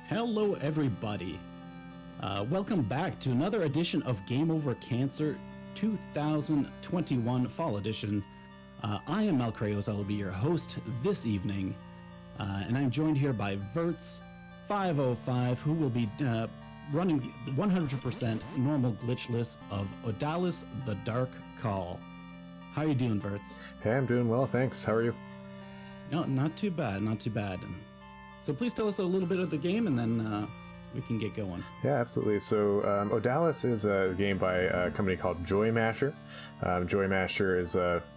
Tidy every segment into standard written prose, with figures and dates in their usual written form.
Hello, everybody. Welcome back to another edition of Game Over Cancer 2021 Fall Edition. I am Malcreos. I will be your host this evening, and I'm joined here by Vertz505, who will be running 100% normal glitchless of Odallus: The Dark Call. How are you doing, Vertz? Hey, I'm doing well, thanks. How are you? No, not too bad, not too bad. So please tell us a little bit of the game, and then we can get going. Yeah, absolutely. So Odallus is a game by a company called Joy Masher. Joy Masher is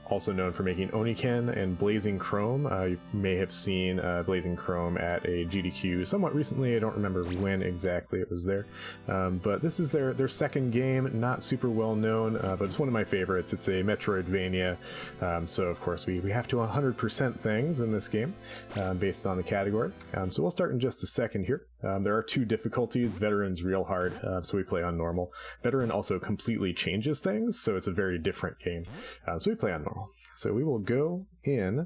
also known for making Oniken and Blazing Chrome. You may have seen Blazing Chrome at a GDQ somewhat recently. I don't remember when exactly it was there. But this is their second game, not super well known, but it's one of my favorites. It's a Metroidvania. So, of course, we have to 100% things in this game based on the category. So we'll start in just a second here. There are two difficulties. Veteran's real hard, so we play on normal. Veteran also completely changes things, so it's a very different game. So we play on normal. So we will go in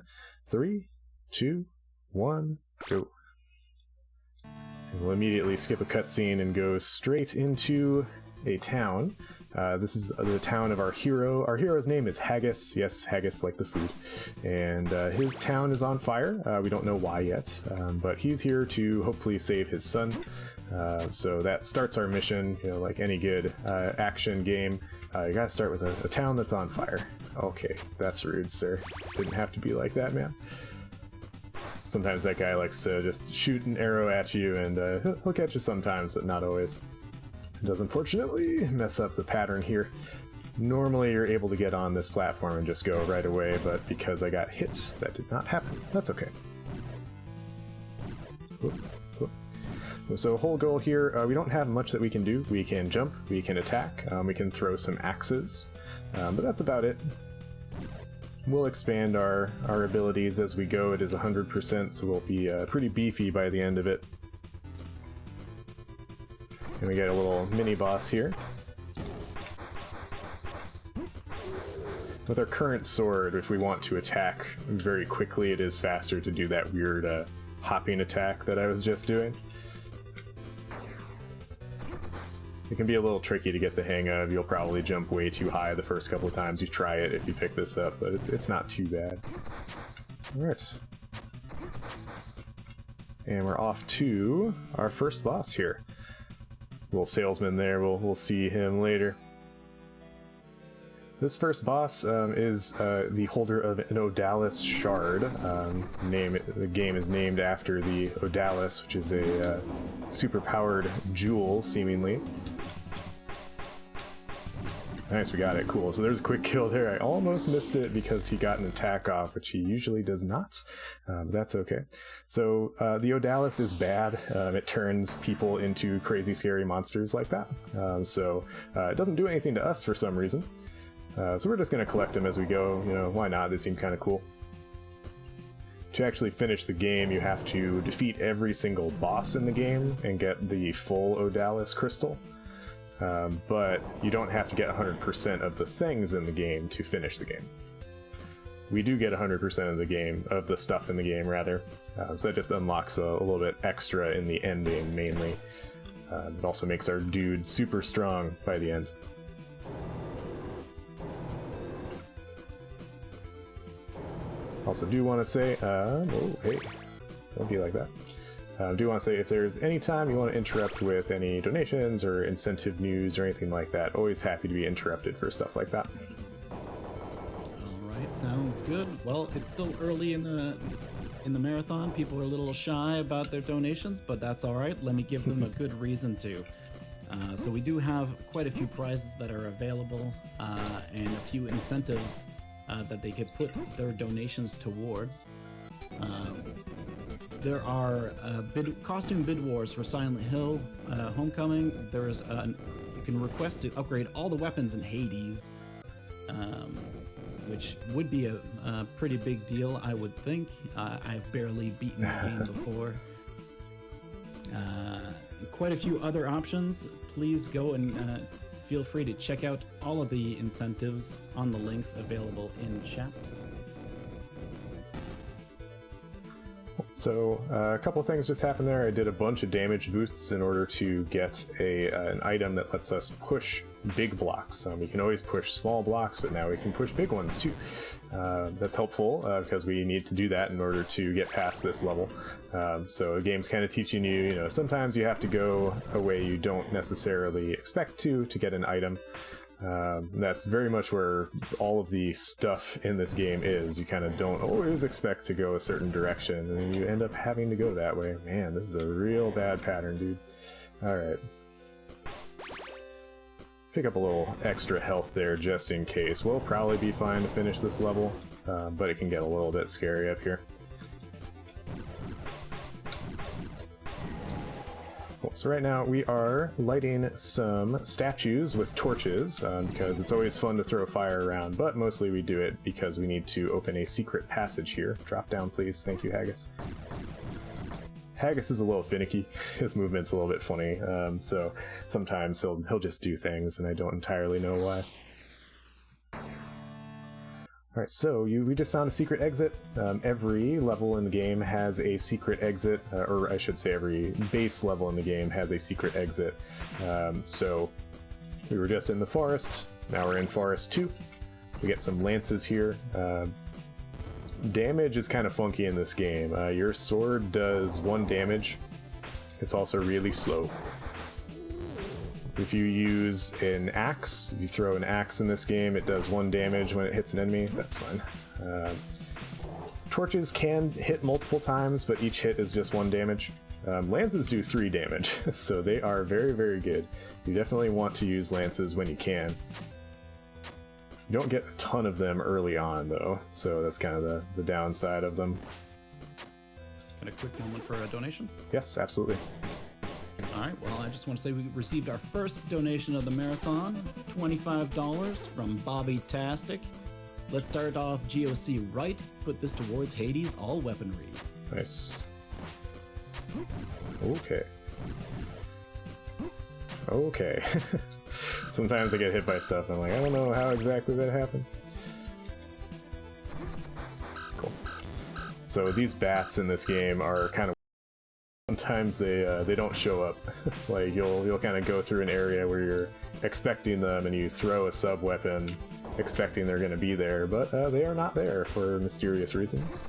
3, 2, 1, go. And we'll immediately skip a cutscene and go straight into a town. This is the town of our hero. Our hero's name is Haggis. Yes, Haggis, like the food. And his town is on fire. We don't know why yet, but he's here to hopefully save his son. So that starts our mission. You know, like any good action game, you gotta start with a town that's on fire. Okay, that's rude, sir. Didn't have to be like that, man. Sometimes that guy likes to just shoot an arrow at you, and he'll catch you sometimes, but not always. It does unfortunately mess up the pattern here. Normally you're able to get on this platform and just go right away, but because I got hit, that did not happen. That's okay. So whole goal here, we don't have much that we can do. We can jump, we can attack, we can throw some axes, but that's about it. We'll expand our abilities as we go. It is 100%, so we'll be pretty beefy by the end of it. And we get a little mini-boss here. With our current sword, if we want to attack very quickly, it is faster to do that weird hopping attack that I was just doing. It can be a little tricky to get the hang of. You'll probably jump way too high the first couple of times you try it if you pick this up, but it's not too bad. Alright. And we're off to our first boss here. Little salesman there, we'll see him later. This first boss is the holder of an Odallus shard. The game is named after the Odallus, which is a super-powered jewel, seemingly. Nice, we got it. Cool. So there's a quick kill there. I almost missed it because he got an attack off, which he usually does not. But that's okay. So the Odallus is bad. It turns people into crazy, scary monsters like that. It doesn't do anything to us for some reason. So we're just going to collect them as we go. You know, why not? They seem kind of cool. To actually finish the game, you have to defeat every single boss in the game and get the full Odallus crystal. But you don't have to get 100% of the things in the game to finish the game. We do get 100% of the game, of the stuff in the game, rather. So that just unlocks a little bit extra in the ending, mainly. It also makes our dude super strong by the end. Also do want to say, oh, hey, don't be like that. I do want to say, if there's any time you want to interrupt with any donations or incentive news or anything like that, always happy to be interrupted for stuff like that. Alright, sounds good. Well, it's still early in the marathon. People are a little shy about their donations, but that's alright. Let me give them a good reason to. So we do have quite a few prizes that are available, and a few incentives that they could put their donations towards. There are costume bid wars for Silent Hill Homecoming. There's you can request to upgrade all the weapons in Hades, which would be a pretty big deal, I would think. I've barely beaten the game before. Quite a few other options. Please go and feel free to check out all of the incentives on the links available in chat. So a couple of things just happened there. I did a bunch of damage boosts in order to get an item that lets us push big blocks. We can always push small blocks, but now we can push big ones too. That's helpful because we need to do that in order to get past this level. So the game's kind of teaching you, you know, sometimes you have to go a way you don't necessarily expect to get an item. That's very much where all of the stuff in this game is. You kind of don't always expect to go a certain direction, and you end up having to go that way. Man, this is a real bad pattern, dude. Alright. Pick up a little extra health there just in case. We'll probably be fine to finish this level, but it can get a little bit scary up here. So right now we are lighting some statues with torches because it's always fun to throw fire around, but mostly we do it because we need to open a secret passage here. Drop down, please. Thank you, Haggis. Haggis is a little finicky. His movement's a little bit funny, so sometimes he'll just do things, and I don't entirely know why. Alright, so we just found a secret exit. Every level in the game has a secret exit, or I should say every base level in the game has a secret exit. So we were just in the forest, now we're in Forest 2. We get some lances here. Damage is kind of funky in this game. Your sword does 1 damage. It's also really slow. If you use an axe, if you throw an axe in this game, it does 1 damage when it hits an enemy. That's fine. Torches can hit multiple times, but each hit is just 1 damage. Lances do 3 damage, so they are very, very good. You definitely want to use lances when you can. You don't get a ton of them early on, though, so that's kind of the downside of them. Got a quick moment for a donation? Yes, absolutely. Alright, well, I just want to say we received our first donation of the marathon, $25 from Bobby Tastic. Let's start off GOC right, put this towards Hades' all weaponry. Nice. Okay. Okay. Sometimes I get hit by stuff and I'm like, I don't know how exactly that happened. Cool. So these bats in this game are kind of sometimes they don't show up. Like you'll kind of go through an area where you're expecting them and you throw a sub weapon expecting they're going to be there, but they are not there for mysterious reasons.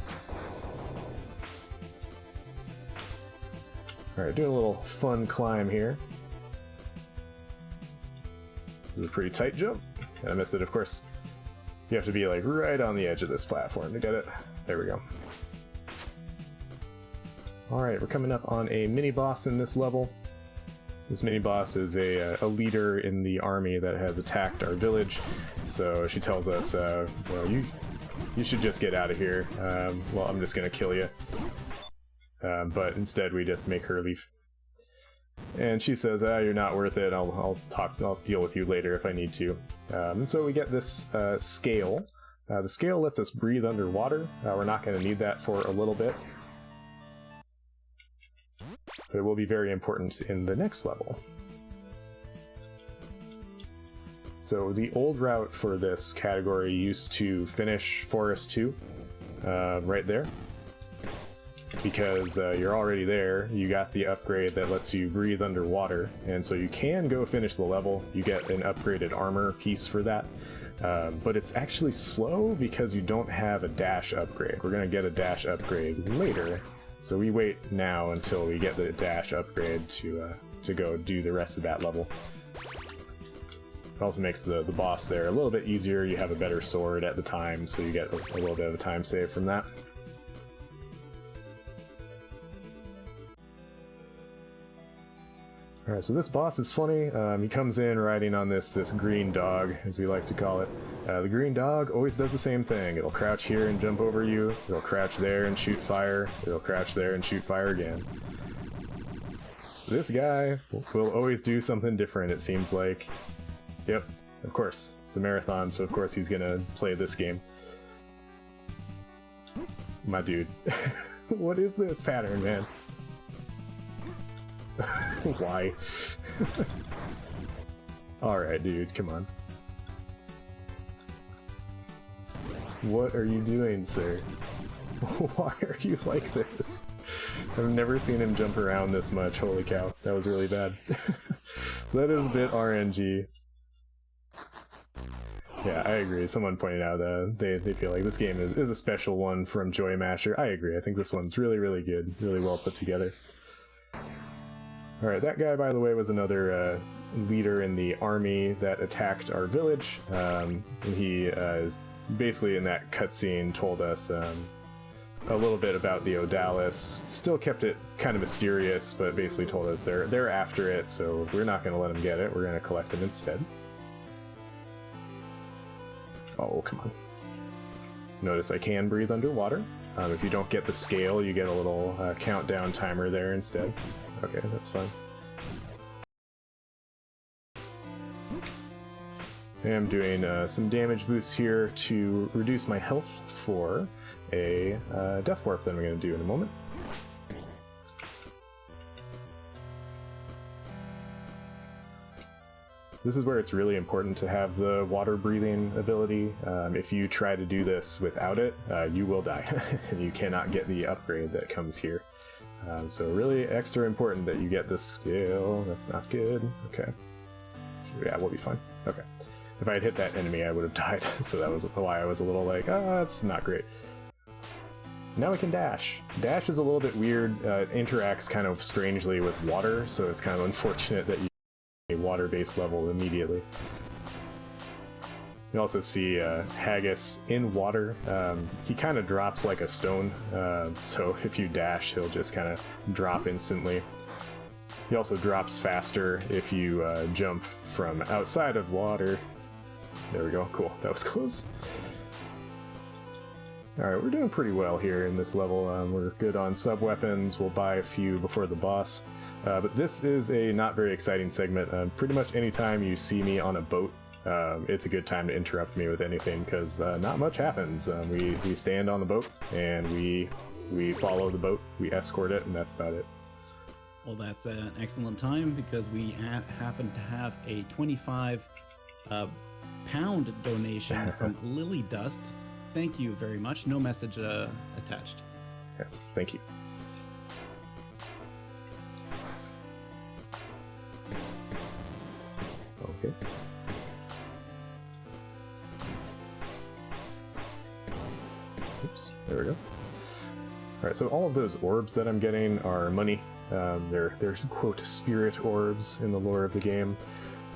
Alright, doing a little fun climb here. This is a pretty tight jump, and I missed it. Of course, you have to be like right on the edge of this platform to get it. There we go. Alright, we're coming up on a mini-boss in this level. This mini-boss is a leader in the army that has attacked our village, so she tells us, well, you should just get out of here. Well, I'm just gonna kill you. But instead we just make her leave. And she says, you're not worth it, I'll deal with you later if I need to. And so we get this scale. The scale lets us breathe underwater. We're not going to need that for a little bit. But it will be very important in the next level. So the old route for this category used to finish Forest 2, right there. Because you're already there, you got the upgrade that lets you breathe underwater, and so you can go finish the level. You get an upgraded armor piece for that, but it's actually slow because you don't have a dash upgrade. We're going to get a dash upgrade later, so we wait now until we get the dash upgrade to go do the rest of that level. It also makes the boss there a little bit easier. You have a better sword at the time, so you get a little bit of a time save from that. Alright, so this boss is funny. He comes in riding on this green dog, as we like to call it. The green dog always does the same thing. It'll crouch here and jump over you. It'll crouch there and shoot fire. It'll crouch there and shoot fire again. This guy will always do something different, it seems like. Yep, of course. It's a marathon, so of course he's gonna play this game. My dude. What is this pattern, man? Why? Alright, dude, come on. What are you doing, sir? Why are you like this? I've never seen him jump around this much. Holy cow, that was really bad. So that is a bit RNG. Yeah, I agree. Someone pointed out they feel like this game is a special one from Joy Masher. I agree. I think this one's really, really good. Really well put together. Alright, that guy, by the way, was another leader in the army that attacked our village. And he is basically in that cutscene told us a little bit about the Odallus. Still kept it kind of mysterious, but basically told us they're after it, so we're not going to let them get it. We're going to collect it instead. Oh, come on. Notice I can breathe underwater. If you don't get the scale, you get a little countdown timer there instead. Okay, that's fine. I'm doing some damage boosts here to reduce my health for a death warp that I'm going to do in a moment. This is where it's really important to have the water breathing ability. If you try to do this without it, you will die, and you cannot get the upgrade that comes here. So really extra important that you get this skill. That's not good. Okay. Yeah, we'll be fine. Okay. If I had hit that enemy, I would have died, so that was why I was a little like, that's not great. Now we can dash. Dash is a little bit weird. It interacts kind of strangely with water, so it's kind of unfortunate that you get a water-based level immediately. You also see Haggis in water. He kind of drops like a stone, so if you dash, he'll just kind of drop instantly. He also drops faster if you jump from outside of water. There we go, cool, that was close. Alright, we're doing pretty well here in this level. We're good on sub-weapons, we'll buy a few before the boss. But this is a not very exciting segment. Pretty much anytime you see me on a boat, it's a good time to interrupt me with anything, because not much happens. We stand on the boat, and we follow the boat, we escort it, and that's about it. Well, that's an excellent time, because we happen to have a 25 pound donation from Lily Dust. Thank you very much. No message attached. Yes, thank you. Okay. Oops, there we go. Alright, so all of those orbs that I'm getting are money. They're quote spirit orbs in the lore of the game.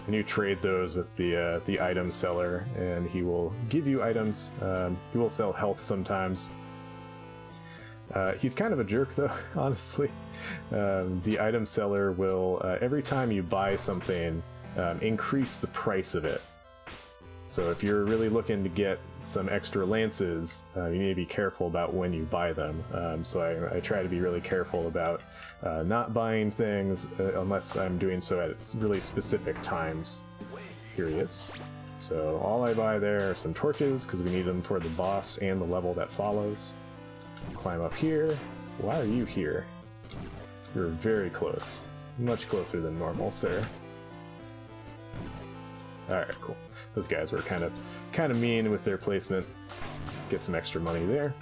And you trade those with the item seller, and he will give you items. He will sell health sometimes. He's kind of a jerk, though, honestly. The item seller will, every time you buy something, increase the price of it. So if you're really looking to get some extra lances, you need to be careful about when you buy them. So I try to be really careful about not buying things unless I'm doing so at really specific times. Here he is. So all I buy there are some torches, because we need them for the boss and the level that follows. Climb up here. Why are you here? You're very close. Much closer than normal, sir. Alright, cool. Those guys were kind of mean with their placement. Get some extra money there.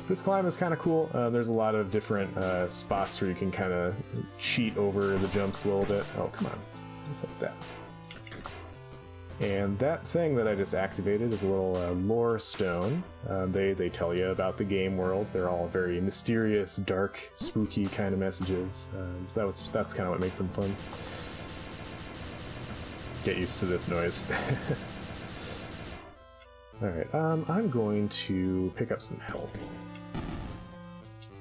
This climb is kind of cool. There's a lot of different spots where you can kind of cheat over the jumps a little bit. Oh, come on. Just like that. And that thing that I just activated is a little lore stone. They tell you about the game world. They're all very mysterious, dark, spooky kind of messages. So that's kind of what makes them fun. Get used to this noise. Alright, I'm going to pick up some health.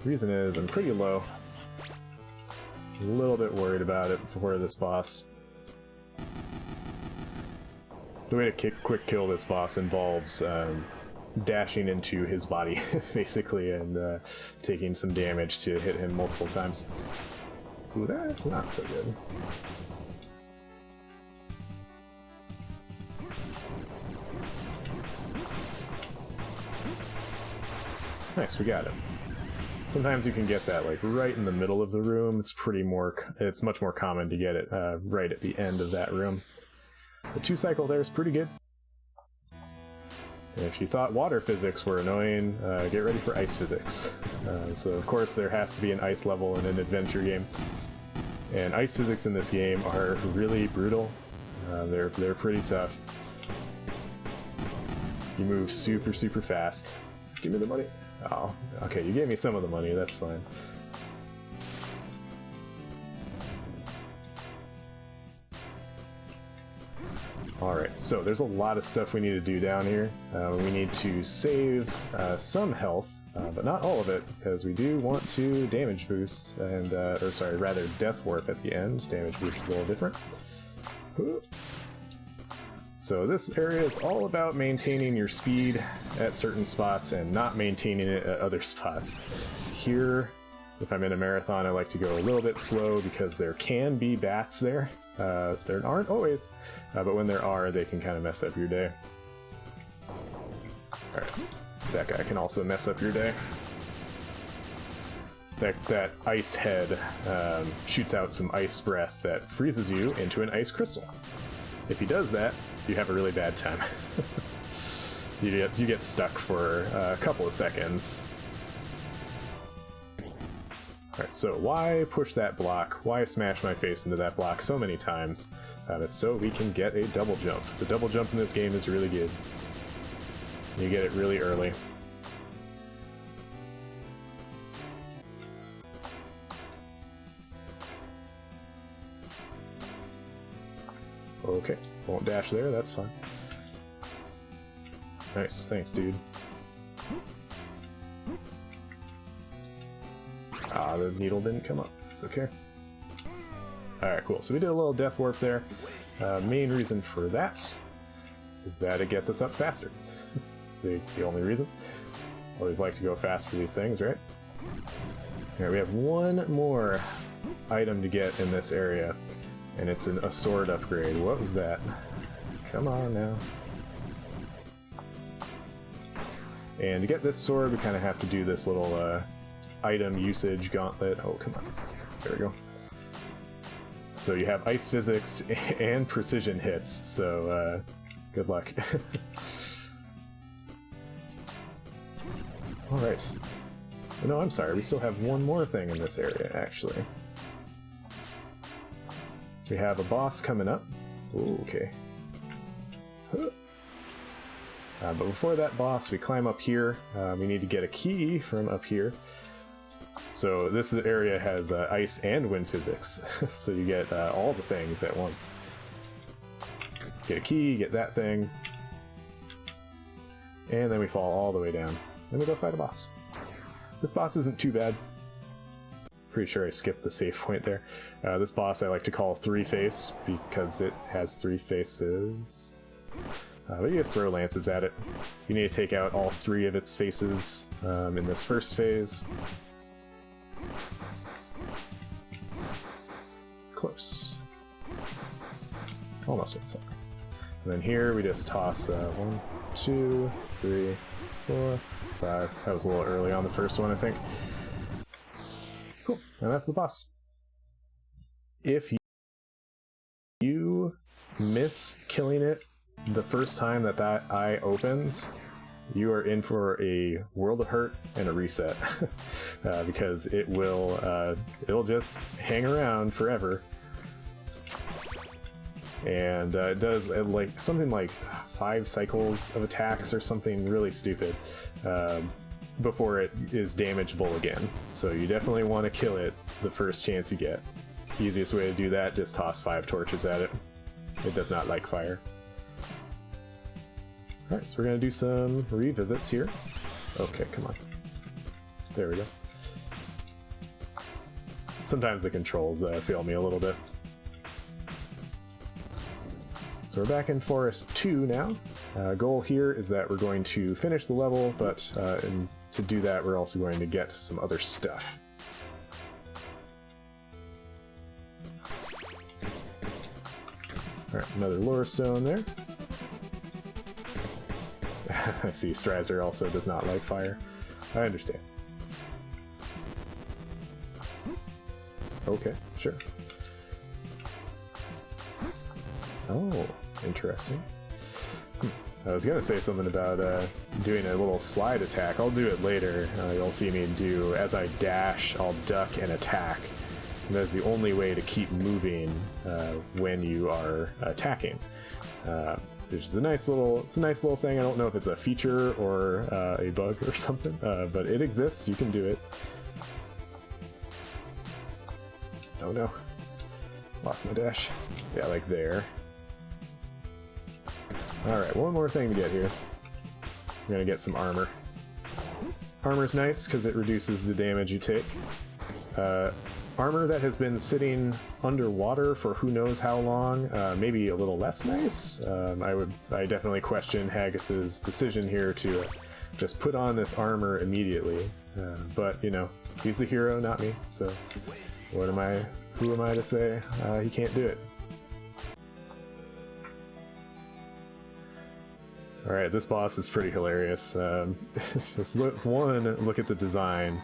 The reason is I'm pretty low. A little bit worried about it before this boss. The way to quick kill this boss involves dashing into his body, basically, and taking some damage to hit him multiple times. Ooh, that's not so good. Nice, we got it. Sometimes you can get that like right in the middle of the room. It's much more common to get it right at the end of that room. The 2 cycle there is pretty good. If you thought water physics were annoying, get ready for ice physics. So of course there has to be an ice level in an adventure game. And ice physics in this game are really brutal. They're pretty tough. You move super fast. Give me the money. Oh, okay, you gave me some of the money, that's fine. Alright, so there's a lot of stuff we need to do down here. We need to save some health, but not all of it, because we do want to damage boost, and, or sorry, rather death warp at the end. Damage boost is a little different. So this area is all about maintaining your speed at certain spots and not maintaining it at other spots. Here, if I'm in a marathon, I like to go a little bit slow because there can be bats there. There aren't always, but when there are, they can kind of mess up your day. Alright, that guy can also mess up your day. That ice head shoots out some ice breath that freezes you into an ice crystal. If he does that, you have a really bad time. you get stuck for a couple of seconds. Alright, so why push that block? Why smash my face into that block so many times? It's so we can get a double jump. The double jump in this game is really good. You get it really early. Okay, won't dash there, that's fine. Nice, thanks, dude. Ah, the needle didn't come up. It's okay. Alright, cool. So we did a little death warp there. Main reason for that is that it gets us up faster. It's the only reason. Always like to go fast for these things, right? Alright, we have one more item to get in this area, and it's a sword upgrade. What was that? Come on now. And to get this sword, we kind of have to do this little item usage gauntlet. Oh, come on. There we go. So you have ice physics and precision hits, so good luck. Alright. No, I'm sorry, we still have one more thing in this area, actually. We have a boss coming up. Ooh, okay. But before that boss, we climb up here. We need to get a key from up here. So this area has ice and wind physics, so you get all the things at once. Get a key, get that thing, and then we fall all the way down. Then we go fight a boss. This boss isn't too bad. Pretty sure I skipped the save point there. This boss I like to call Three Face, because it has three faces. But you just throw lances at it. You need to take out all three of its faces in this first phase. Close. Almost went so. And then here we just toss 1, 2, 3, 4, 5. That was a little early on the first one, I think. Cool. And that's the boss. If you miss killing it the first time that eye opens, you are in for a world of hurt and a reset. Because it'll just hang around forever. And it does like something like 5 cycles of attacks or something really stupid before it is damageable again. So you definitely want to kill it the first chance you get. Easiest way to do that, just toss 5 torches at it. It does not like fire. Alright, so we're going to do some revisits here. Okay, come on. There we go. Sometimes the controls fail me a little bit. So we're back in Forest 2 now. Goal here is that we're going to finish the level, but to do that we're also going to get some other stuff. Alright, another lore stone there. I see Strizer also does not like fire. I understand. Okay, sure. Oh, interesting. I was gonna say something about doing a little slide attack. I'll do it later. You'll see me do, as I dash, I'll duck and attack. And that's the only way to keep moving when you are attacking. Which is a nice little thing. I don't know if it's a feature or a bug or something, but it exists. You can do it. Oh no. Lost my dash. Yeah, like there. Alright, one more thing to get here. I'm gonna get some armor. Armor's nice because it reduces the damage you take. Armor that has been sitting underwater for who knows how long, maybe a little less nice. I definitely question Haggis's decision here to just put on this armor immediately. But, you know, he's the hero, not me, so who am I to say he can't do it? Alright, this boss is pretty hilarious. Just look at the design.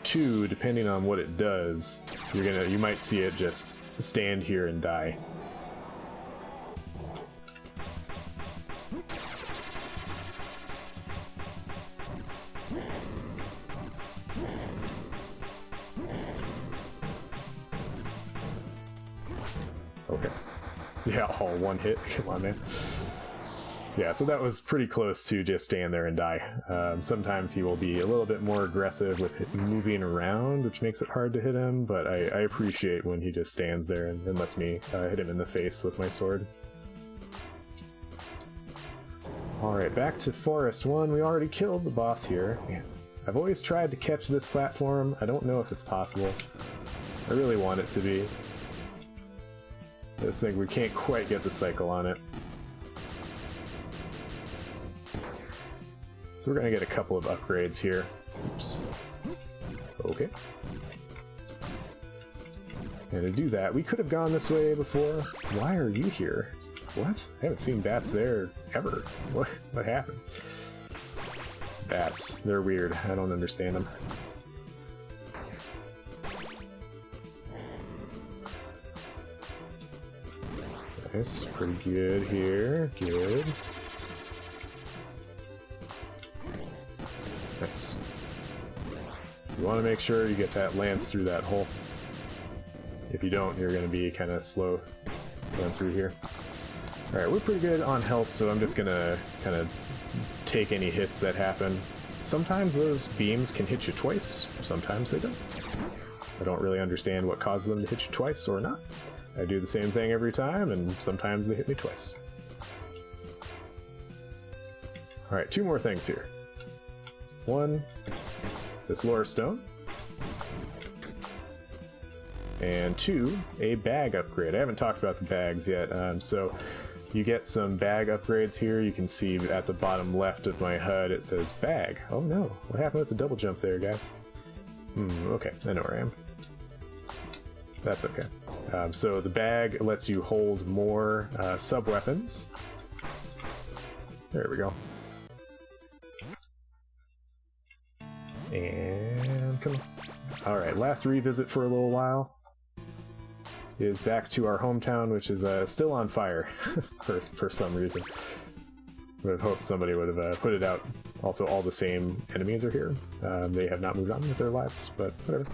2, depending on what it does, you might see it just stand here and die. Okay. Yeah, all one hit. Come on, man. Yeah, so that was pretty close to just stand there and die. Sometimes he will be a little bit more aggressive with moving around, which makes it hard to hit him, but I appreciate when he just stands there and lets me hit him in the face with my sword. Alright, back to Forest 1. We already killed the boss here. I've always tried to catch this platform. I don't know if it's possible. I really want it to be. This thing, we can't quite get the cycle on it. So we're gonna get a couple of upgrades here. Oops. Okay. And to do that, we could have gone this way before. Why are you here? What? I haven't seen bats there ever. What happened? Bats. They're weird. I don't understand them. Nice. Pretty good here. Good. Nice. You want to make sure you get that lance through that hole. If you don't, you're going to be kind of slow going through here. Alright, we're pretty good on health, so I'm just going to kind of take any hits that happen. Sometimes those beams can hit you twice, sometimes they don't. I don't really understand what causes them to hit you twice or not. I do the same thing every time, and sometimes they hit me twice. Alright, 2 more things here. 1, this lore stone, and 2, a bag upgrade. I haven't talked about the bags yet, so you get some bag upgrades here. You can see at the bottom left of my HUD it says bag. Oh no, what happened with the double jump there, guys? Okay, I know where I am. That's okay. So the bag lets you hold more sub-weapons. There we go. And come on. Alright, last revisit for a little while is back to our hometown, which is still on fire for some reason. I would have hoped somebody would have put it out. Also, all the same enemies are here. They have not moved on with their lives, but whatever.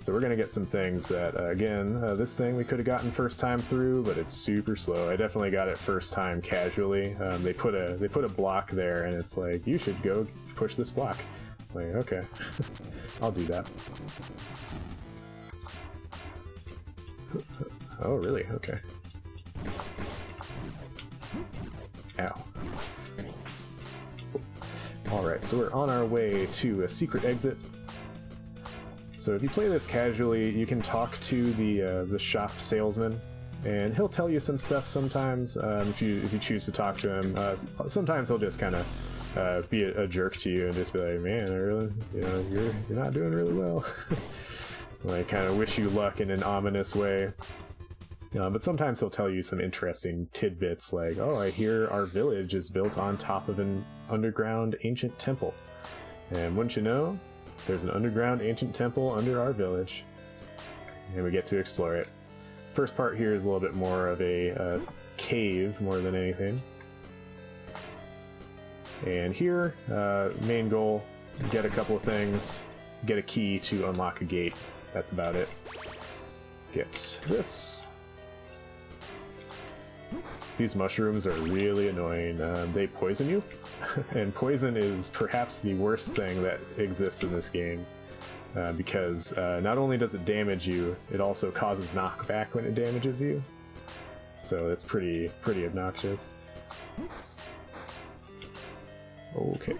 So we're gonna get some things that, again, this thing we could have gotten first time through, but it's super slow. I definitely got it first time casually. They put a block there, and it's like, you should go push this block. Like, okay, I'll do that. Oh, really? Okay. Ow. Alright, so we're on our way to a secret exit. So if you play this casually, you can talk to the shop salesman, and he'll tell you some stuff sometimes if you choose to talk to him. Sometimes he'll just kind of be a jerk to you and just be like, man, you're not doing really well. Like, kind of wish you luck in an ominous way. But sometimes he'll tell you some interesting tidbits, like, oh, I hear our village is built on top of an underground ancient temple. And wouldn't you know, there's an underground ancient temple under our village. And we get to explore it. First part here is a little bit more of a cave more than anything. And here, main goal, get a couple of things, get a key to unlock a gate. That's about it. Get this. These mushrooms are really annoying. They poison you, and poison is perhaps the worst thing that exists in this game, because not only does it damage you, it also causes knockback when it damages you. So it's pretty obnoxious. Okay.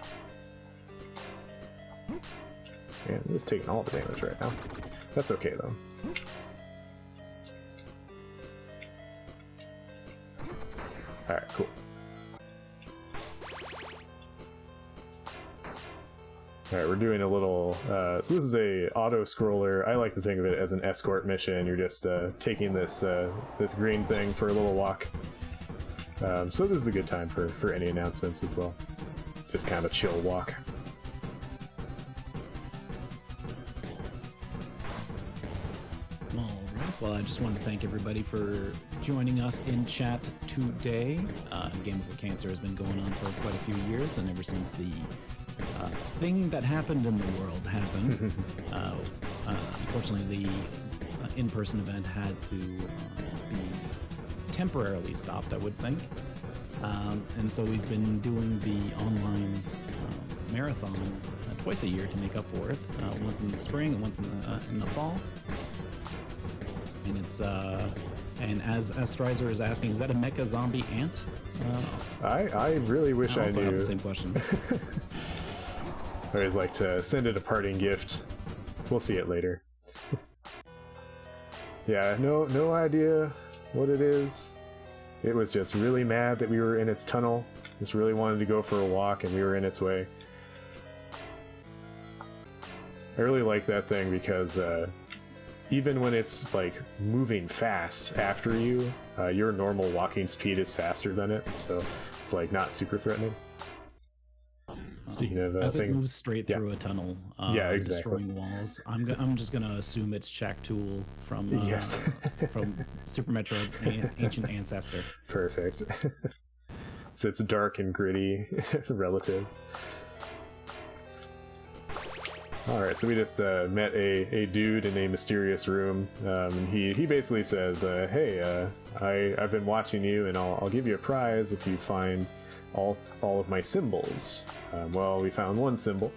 Man, I'm just taking all the damage right now. That's okay though. Alright, cool. Alright, we're doing a little... so this is a auto-scroller. I like to think of it as an escort mission. You're just taking this this green thing for a little walk. So this is a good time for any announcements as well. It's just kind of a chill walk. Well, I just wanted to thank everybody for joining us in chat today. Game Over Cancer has been going on for quite a few years, and ever since the thing that happened in the world happened, unfortunately the in-person event had to be temporarily stopped, I would think. And so we've been doing the online marathon twice a year to make up for it, once in the spring and once in the fall. And it's and as Strizer is asking, is that a mecha zombie ant? I really wish I also knew. have the same question. I always like to send it a parting gift. We'll see it later. Yeah, no idea what it is. It was just really mad that we were in its tunnel. Just really wanted to go for a walk and we were in its way. I really like that thing because even when it's like moving fast after you, your normal walking speed is faster than it, so it's like not super threatening. Speaking of as it things, moves straight through a tunnel, yeah, exactly. destroying walls, I'm just gonna assume it's Shaq Tool from yes. from Super Metroid's ancient ancestor. Perfect. So it's dark and gritty, relative. Alright, so we just met a dude in a mysterious room. He basically says, hey, I've been watching you and I'll give you a prize if you find all of my symbols. Well, we found one symbol.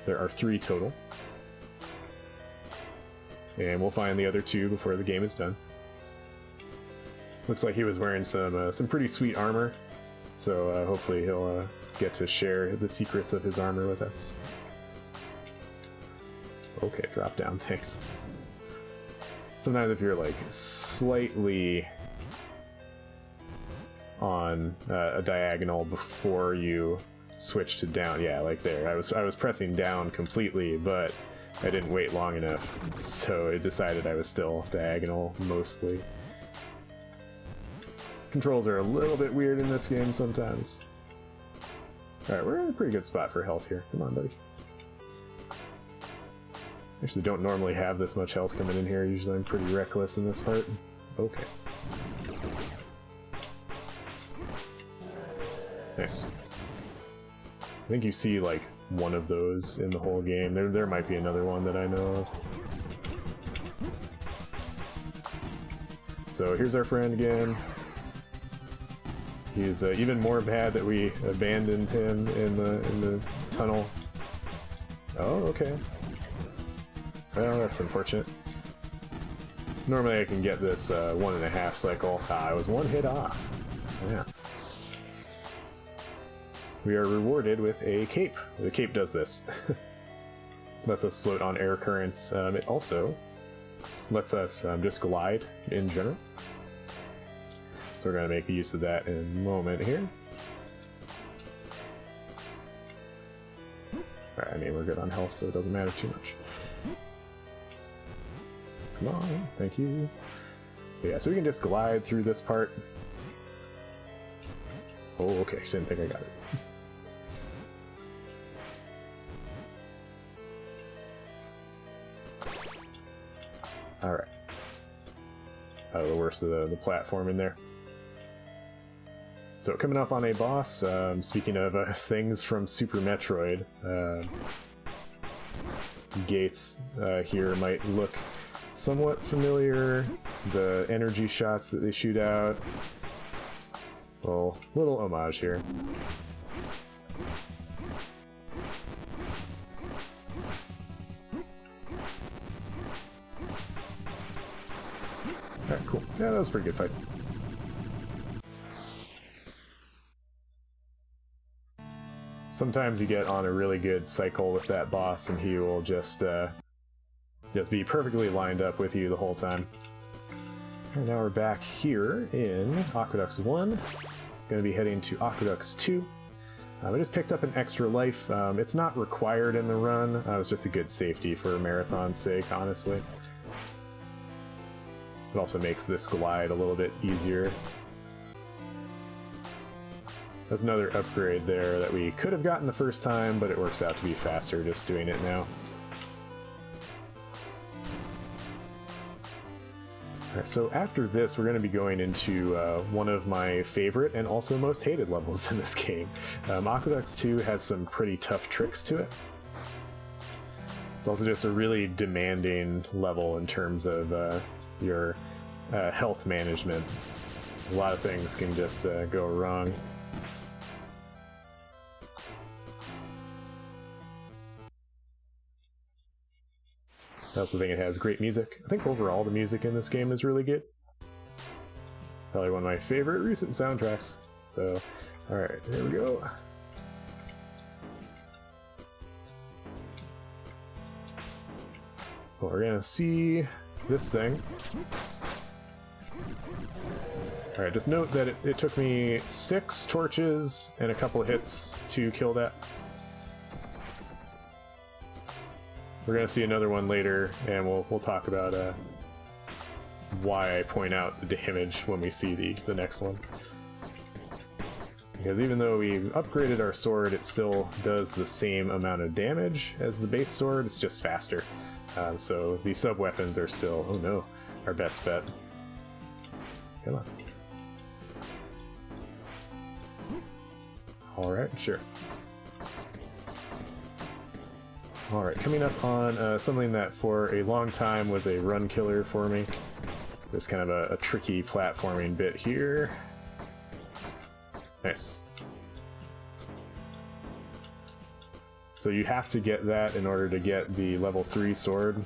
There are 3 total. And we'll find the other 2 before the game is done. Looks like he was wearing some pretty sweet armor, so hopefully he'll get to share the secrets of his armor with us. Okay, drop down, thanks. Sometimes if you're like slightly on a diagonal before you switch to down, yeah, like there. I was pressing down completely, but I didn't wait long enough, so it decided I was still diagonal mostly. Controls are a little bit weird in this game sometimes. Alright, we're in a pretty good spot for health here. Come on, buddy. Actually don't normally have this much health coming in here. Usually I'm pretty reckless in this part. Okay. Nice. I think you see like one of those in the whole game. There might be another one that I know of. So here's our friend again. He's even more bad that we abandoned him in the tunnel. Oh, okay. Well, that's unfortunate. Normally I can get this 1.5 cycle. I was 1 hit off. Yeah. We are rewarded with a cape. The cape does this. Lets us float on air currents. It also lets us just glide in general. So we're going to make use of that in a moment here. Alright, I mean we're good on health, so it doesn't matter too much. Come on, thank you. But yeah, so we can just glide through this part. Oh, okay, didn't think I got it. Alright. the worst of the platform in there. So coming up on a boss, speaking of things from Super Metroid, gates here might look somewhat familiar. The energy shots that they shoot out, well, little homage here. Alright, cool. Yeah, that was a pretty good fight. Sometimes you get on a really good cycle with that boss and he will just be perfectly lined up with you the whole time. And now we're back here in Aqueducts 1. Going to be heading to Aqueducts 2. I just picked up an extra life. It's not required in the run. It was just a good safety for marathon's sake, honestly. It also makes this glide a little bit easier. That's another upgrade there that we could have gotten the first time, but it works out to be faster just doing it now. Alright, so after this, we're going to be going into one of my favorite and also most hated levels in this game. Aqueducts 2 has some pretty tough tricks to it. It's also just a really demanding level in terms of your health management. A lot of things can just go wrong. That's the thing, it has great music. I think overall the music in this game is really good. Probably one of my favorite recent soundtracks. So, alright, here we go. Well, we're gonna see this thing. Alright, just note that it took me 6 torches and a couple of hits to kill that. We're gonna see another one later, and we'll talk about why I point out the damage when we see the next one. Because even though we've upgraded our sword, it still does the same amount of damage as the base sword, it's just faster. So the sub-weapons are still, oh no, our best bet. Come on. Alright, sure. Alright, coming up on something that for a long time was a run killer for me. There's kind of a tricky platforming bit here. Nice. So you have to get that in order to get the level 3 sword.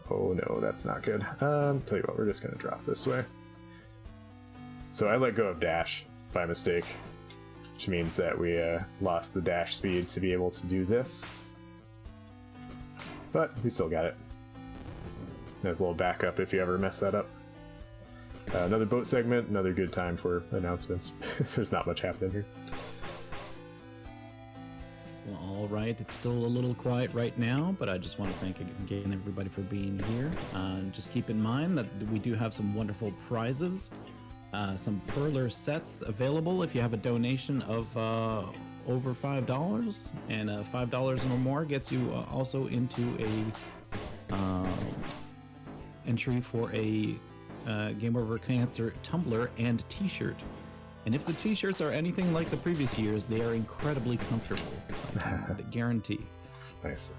Oh no, that's not good. Tell you what, we're just gonna drop this way. So I let go of dash by mistake, which means that we lost the dash speed to be able to do this. But we still got it. There's a little backup if you ever mess that up. Another boat segment, another good time for announcements. There's not much happening here. Well, all right, it's still a little quiet right now, but I just want to thank again everybody for being here. Just keep in mind that we do have some wonderful prizes, some Perler sets available if you have a donation of over $5, and $5 or more gets you also into a entry for a Game Over Cancer tumbler and t-shirt. And if the t-shirts are anything like the previous years, they are incredibly comfortable. I can guarantee. Nice.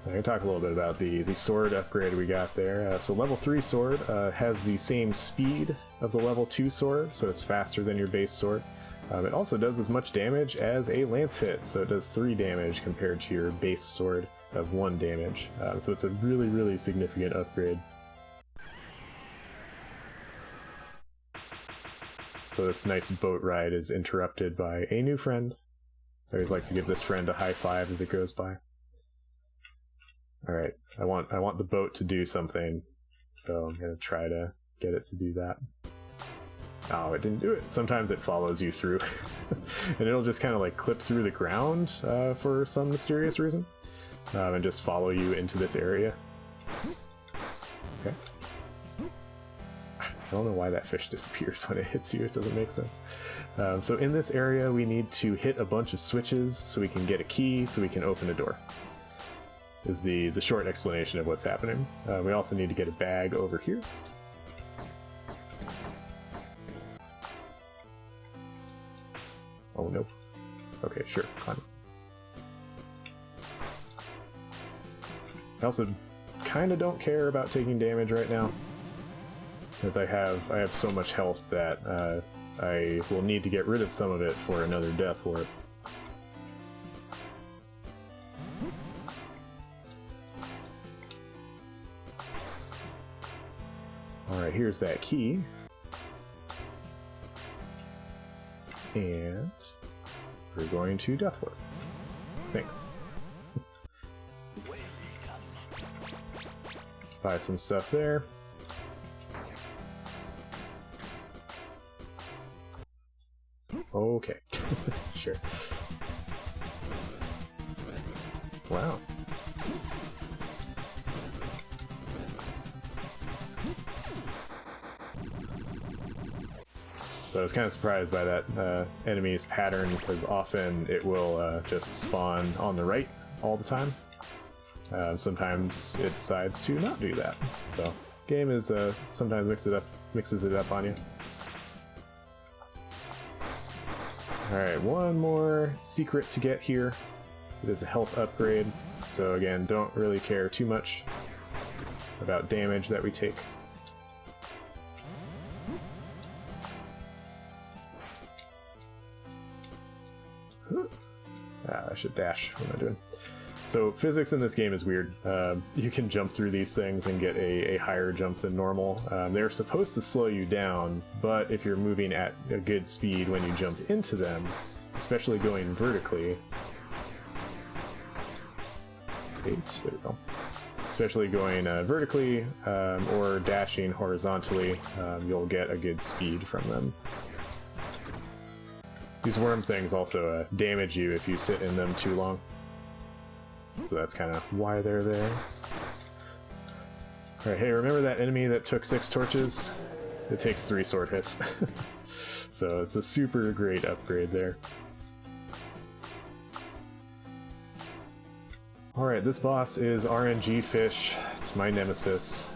I'm going to talk a little bit about the sword upgrade we got there. So level 3 sword has the same speed of the level 2 sword, so it's faster than your base sword. It also does as much damage as a lance hit, so it does 3 damage compared to your base sword of 1 damage. So it's a really, really significant upgrade. So this nice boat ride is interrupted by a new friend. I always like to give this friend a high five as it goes by. Alright, I want the boat to do something, so I'm gonna try to get it to do that. Oh, it didn't do it. Sometimes it follows you through, and it'll just kind of like clip through the ground for some mysterious reason, and just follow you into this area. Okay. I don't know why that fish disappears when it hits you, it doesn't make sense. So in this area we need to hit a bunch of switches so we can get a key, so we can open a door. is the short explanation of what's happening. We also need to get a bag over here. Oh no. Okay, sure, climb. I also kind of don't care about taking damage right now, because I have so much health that I will need to get rid of some of it for another death warp. Alright, here's that key. And we're going to death warp. Thanks. Buy some stuff there. Okay. Sure. Wow. So I was kind of surprised by that enemy's pattern, because often it will just spawn on the right all the time. Sometimes it decides to not do that. So game is sometimes mixes it up on you. Alright, one more secret to get here. It is a health upgrade, so again, don't really care too much about damage that we take. I should dash. What am I doing? So physics in this game is weird. You can jump through these things and get a higher jump than normal. They're supposed to slow you down, but if you're moving at a good speed when you jump into them, especially going vertically... There we go. Especially going vertically or dashing horizontally, you'll get a good speed from them. These worm things also damage you if you sit in them too long. So that's kind of why they're there. Alright, hey, remember that enemy that took 6 torches? It takes 3 sword hits. So it's a super great upgrade there. Alright, this boss is RNG Fish. It's my nemesis.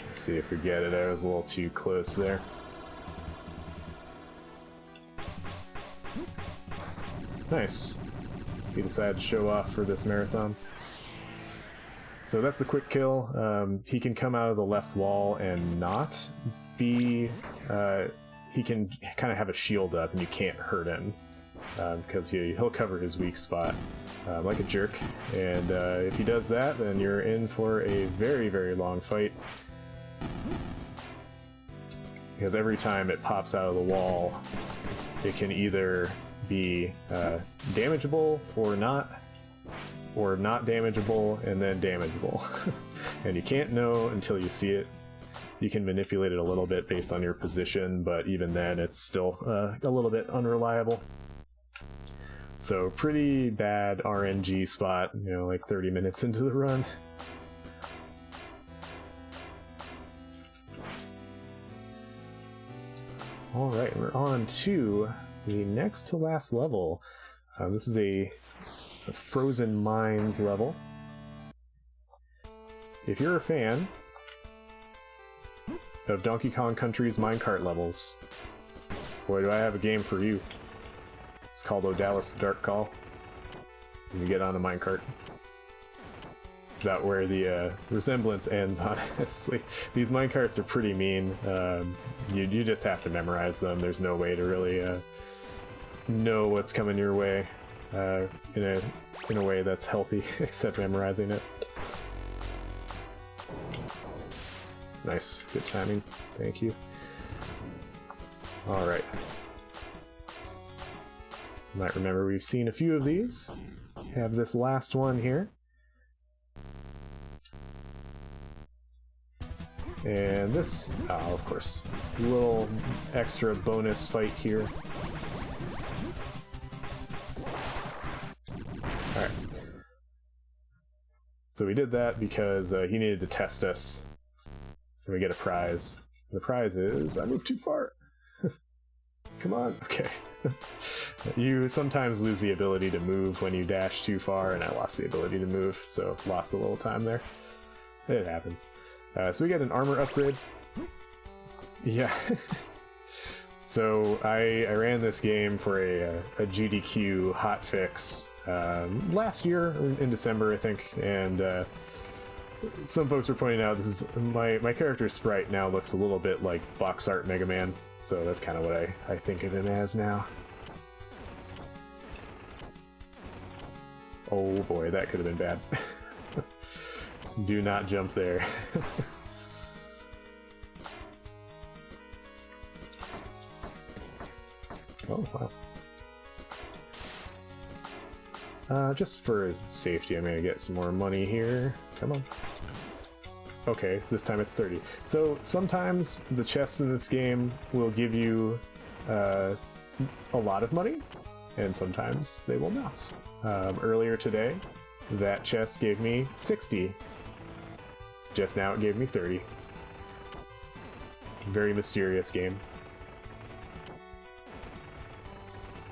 Let's see if we get it. I was a little too close there. Nice. He decided to show off for this marathon. So that's the quick kill. He can come out of the left wall and not be... he can kind of have a shield up and you can't hurt him. Because he'll cover his weak spot like a jerk. And if he does that, then you're in for a very, very long fight. Because every time it pops out of the wall, it can either be damageable or not damageable and then damageable. And you can't know until you see it. You can manipulate it a little bit based on your position, but even then it's still a little bit unreliable. So pretty bad RNG spot, you know, like 30 minutes into the run. Alright, we're on to the next to last level. This is a Frozen Mines level. If you're a fan of Donkey Kong Country's minecart levels, boy, do I have a game for you. It's called Odallus Dark Call. And you get on a minecart. It's about where the resemblance ends, honestly. These minecarts are pretty mean. You just have to memorize them. There's no way to really know what's coming your way in a way that's healthy, except memorizing it. Nice, good timing. Thank you. All right. You might remember we've seen a few of these. Have this last one here. And this, of course, a little extra bonus fight here. Alright. So we did that because he needed to test us. And we get a prize. The prize is... I moved too far! Come on! Okay. You sometimes lose the ability to move when you dash too far, and I lost the ability to move, so lost a little time there. It happens. So we got an armor upgrade. Yeah. So I ran this game for a GDQ hotfix last year in December, I think, and some folks were pointing out this is my character's sprite now looks a little bit like box art Mega Man, so that's kind of what I think of him as now. Oh boy, that could have been bad. Do not jump there. Oh, wow. Just for safety, I'm gonna get some more money here. Come on. Okay, so this time it's 30. So sometimes the chests in this game will give you a lot of money, and sometimes they will not. Earlier today, that chest gave me 60. Just now it gave me 30. Very mysterious game.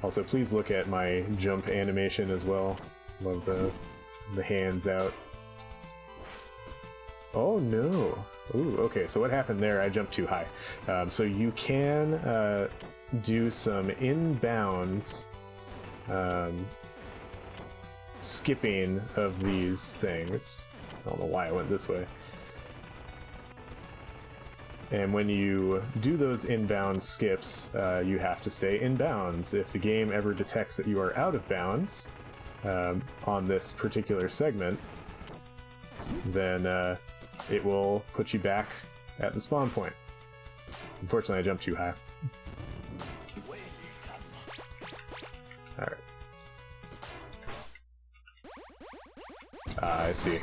Also, please look at my jump animation as well. Love the hands out. Oh no! Ooh, okay, so what happened there? I jumped too high. So you can do some inbounds skipping of these things. I don't know why I went this way. And when you do those inbound skips, you have to stay in bounds. If the game ever detects that you are out of bounds on this particular segment, then it will put you back at the spawn point. Unfortunately, I jumped too high. Alright. I see.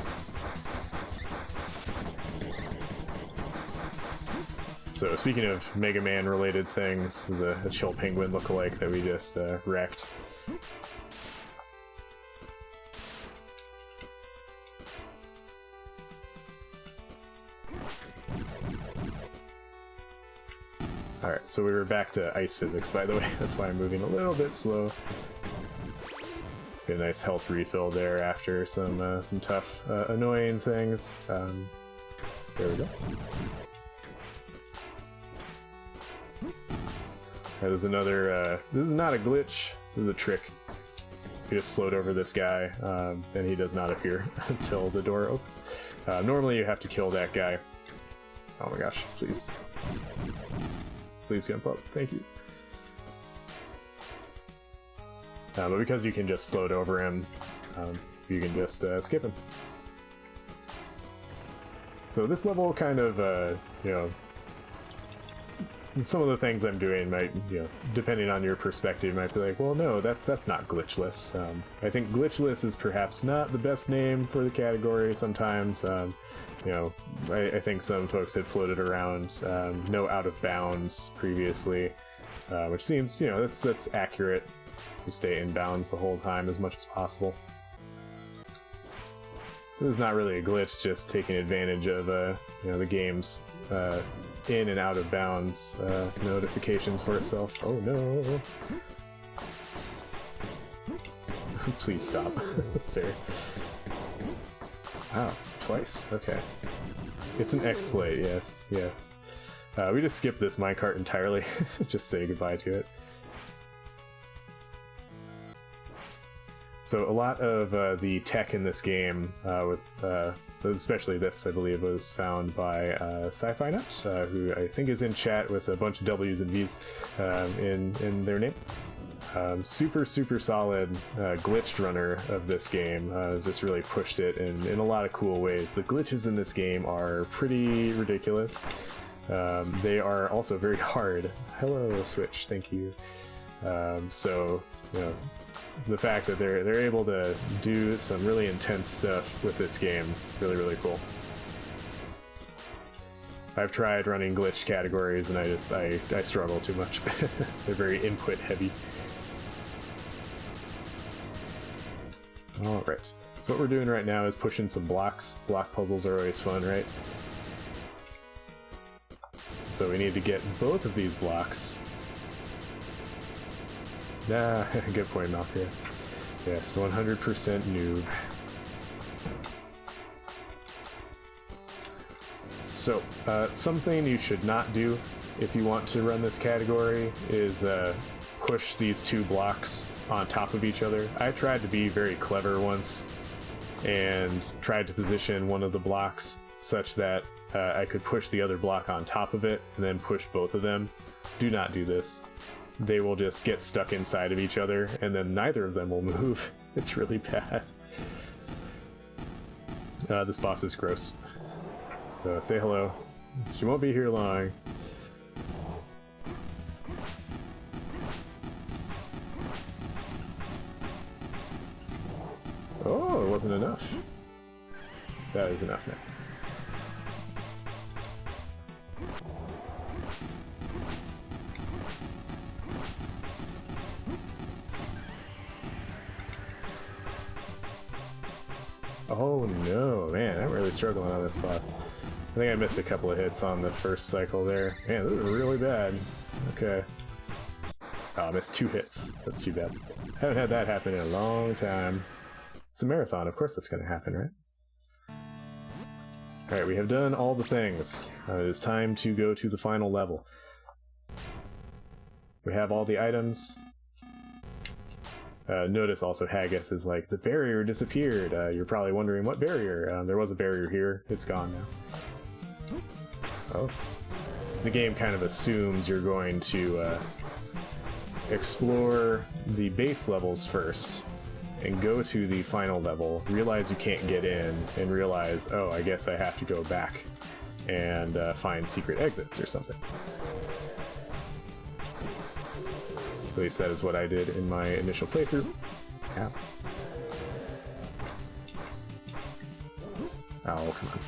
So speaking of Mega Man related things, the Chill Penguin lookalike that we just wrecked. Alright, so we were back to ice physics, by the way. That's why I'm moving a little bit slow. Get a nice health refill there after some tough, annoying things. There we go. There's another, this is not a glitch, this is a trick. You just float over this guy, and he does not appear until the door opens. Normally you have to kill that guy. Oh my gosh, please. Please jump up, thank you. But because you can just float over him, you can just skip him. So this level kind of, you know, some of the things I'm doing might, you know, depending on your perspective, might be like, well, no, that's not glitchless. I think glitchless is perhaps not the best name for the category sometimes. You know, I think some folks had floated around no out of bounds previously, which seems, you know, that's accurate. You stay in bounds the whole time as much as possible. This is not really a glitch, just taking advantage of you know, the game's in and out of bounds notifications for itself. Oh no! Please stop, sir. Wow, twice. Okay, it's an exploit. Yes, yes. We just skipped this minecart entirely. Just say goodbye to it. So a lot of the tech in this game was, especially this, I believe, was found by Sci-Fi Nuts, who I think is in chat with a bunch of W's and V's in their name. Super solid glitched runner of this game has just really pushed it in a lot of cool ways. The glitches in this game are pretty ridiculous. They are also very hard. Hello, Switch, thank you. So, you know, the fact that they're able to do some really intense stuff with this game, really cool. I've tried running glitch categories and I struggle too much. They're very input heavy. Alright, so what we're doing right now is pushing some blocks. Block puzzles are always fun, right? So we need to get both of these blocks Nah, good point, Malphite. Yes, 100% noob. So, something you should not do if you want to run this category is push these two blocks on top of each other. I tried to be very clever once and tried to position one of the blocks such that I could push the other block on top of it and then push both of them. Do not do this. They will just get stuck inside of each other and then neither of them will move. It's really bad. This boss is gross. So say hello. She won't be here long. Oh, it wasn't enough. That is enough now. Oh no, man, I'm really struggling on this boss. I think I missed a couple of hits on the first cycle there. Man, this is really bad. Okay. Oh, I missed 2 hits. That's too bad. Haven't had that happen in a long time. It's a marathon, of course that's gonna happen, right? Alright, we have done all the things. It is time to go to the final level. We have all the items. Notice also Haggis is like, the barrier disappeared. You're probably wondering what barrier. There was a barrier here. It's gone now. Oh. The game kind of assumes you're going to explore the base levels first and go to the final level, realize you can't get in, and realize, oh, I guess I have to go back and find secret exits or something. At least that is what I did in my initial playthrough. Ow. Oh, come on.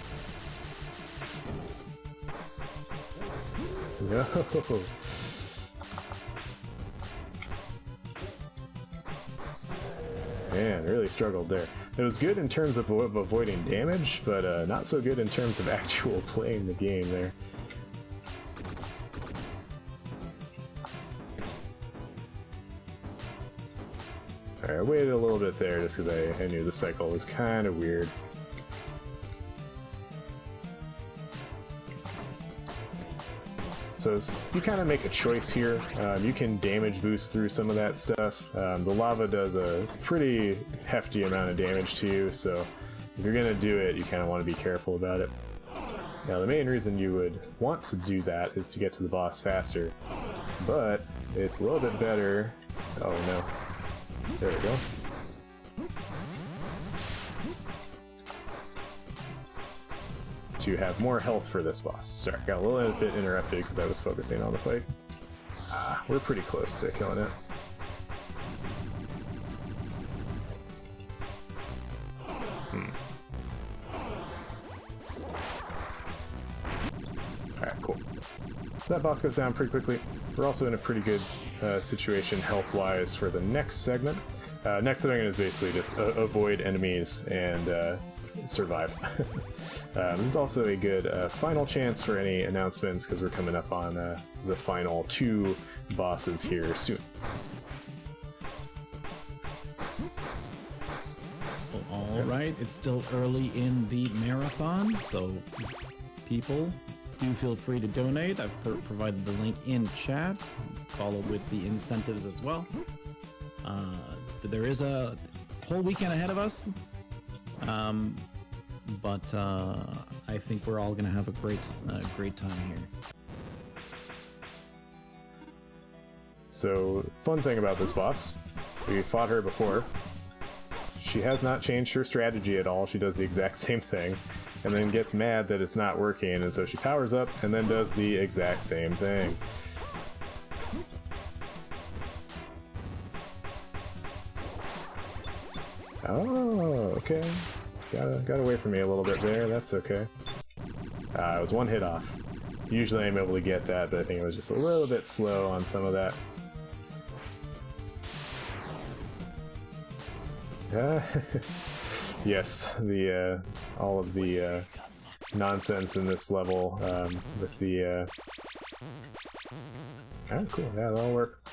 No! Man, really struggled there. It was good in terms of avoiding damage, but not so good in terms of actual playing the game there. Alright, I waited a little bit there just because I knew the cycle was kind of weird. So you kind of make a choice here. You can damage boost through some of that stuff. The lava does a pretty hefty amount of damage to you, so if you're going to do it, you kind of want to be careful about it. Now the main reason you would want to do that is to get to the boss faster, but it's a little bit better... Oh no. There we go. To have more health for this boss. Sorry, got a little bit interrupted because I was focusing on the fight. We're pretty close to killing it. Alright, cool. That boss goes down pretty quickly. We're also in a pretty good situation health-wise for the next segment. Next segment is basically just avoid enemies and survive. This is also a good final chance for any announcements because we're coming up on the final 2 bosses here soon. Alright, it's still early in the marathon, so people, do feel free to donate. I've provided the link in chat. Follow with the incentives as well. There is a whole weekend ahead of us. But I think we're all gonna have a great time here. So, fun thing about this boss, we fought her before. She has not changed her strategy at all. She does the exact same thing, and then gets mad that it's not working, and so she powers up and then does the exact same thing. Oh, okay. Got away from me a little bit there, that's okay. I was 1 hit off. Usually I'm able to get that, but I think it was just a little bit slow on some of that. Yes, the all of the nonsense in this level with the... Oh, cool, yeah, that'll work.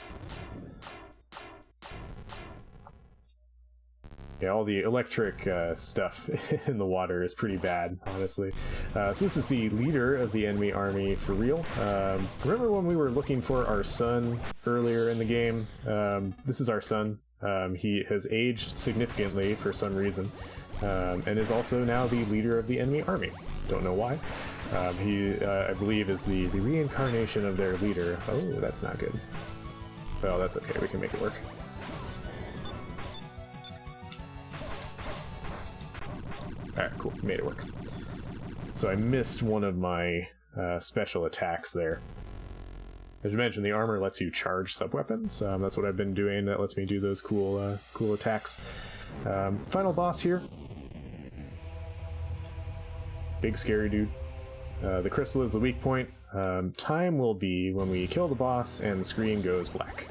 Yeah, all the electric stuff in the water is pretty bad, honestly. So this is the leader of the enemy army for real. Remember when we were looking for our son earlier in the game? This is our son. He has aged significantly for some reason, and is also now the leader of the enemy army. Don't know why. He, I believe, is the reincarnation of their leader. Oh, that's not good. Well, that's okay. We can make it work. Alright, cool. Made it work. So I missed one of my special attacks there. As you mentioned, the armor lets you charge sub-weapons. That's what I've been doing. That lets me do those cool attacks. Final boss here. Big scary dude. The crystal is the weak point. Time will be when we kill the boss and the screen goes black.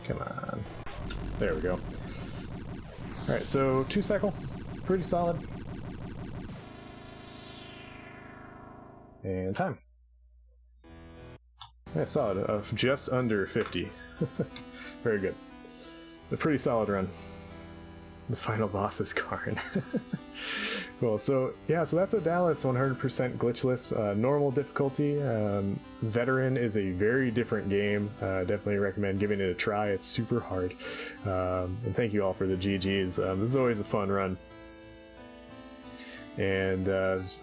Come on. There we go. Alright, so 2 cycle. Pretty solid. And time. Yeah, solid. Of just under 50. Very good. A pretty solid run. The final boss is Karn. Cool, so yeah, so that's Odallus 100% glitchless, normal difficulty. Veteran is a very different game. Definitely recommend giving it a try. It's super hard. And thank you all for the GGs. This is always a fun run. And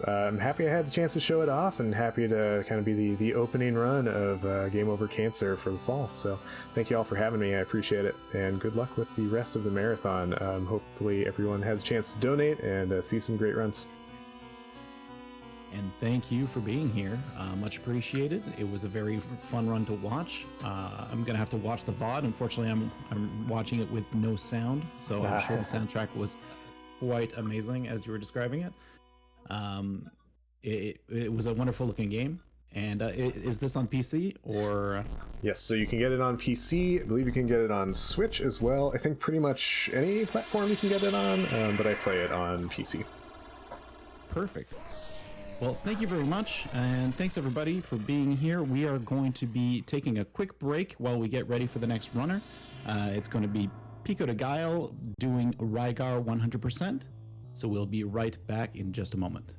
I'm happy I had the chance to show it off, and happy to kind of be the opening run of Game Over Cancer for the fall. So thank you all for having me. I appreciate it, and good luck with the rest of the marathon. Hopefully everyone has a chance to donate and see some great runs. And thank you for being here. Much appreciated. It was a very fun run to watch. I'm gonna have to watch the VOD. Unfortunately, I'm watching it with no sound, so I'm sure the soundtrack was quite amazing as you were describing it. It was a wonderful looking game. And is this on PC or? Yes, so you can get it on PC. I believe you can get it on Switch as well. I think pretty much any platform you can get it on, but I play it on PC. Perfect. Well, thank you very much, and thanks everybody for being here. We are going to be taking a quick break while we get ready for the next runner. It's going to be Pico de Guile doing Rygar 100%. So we'll be right back in just a moment.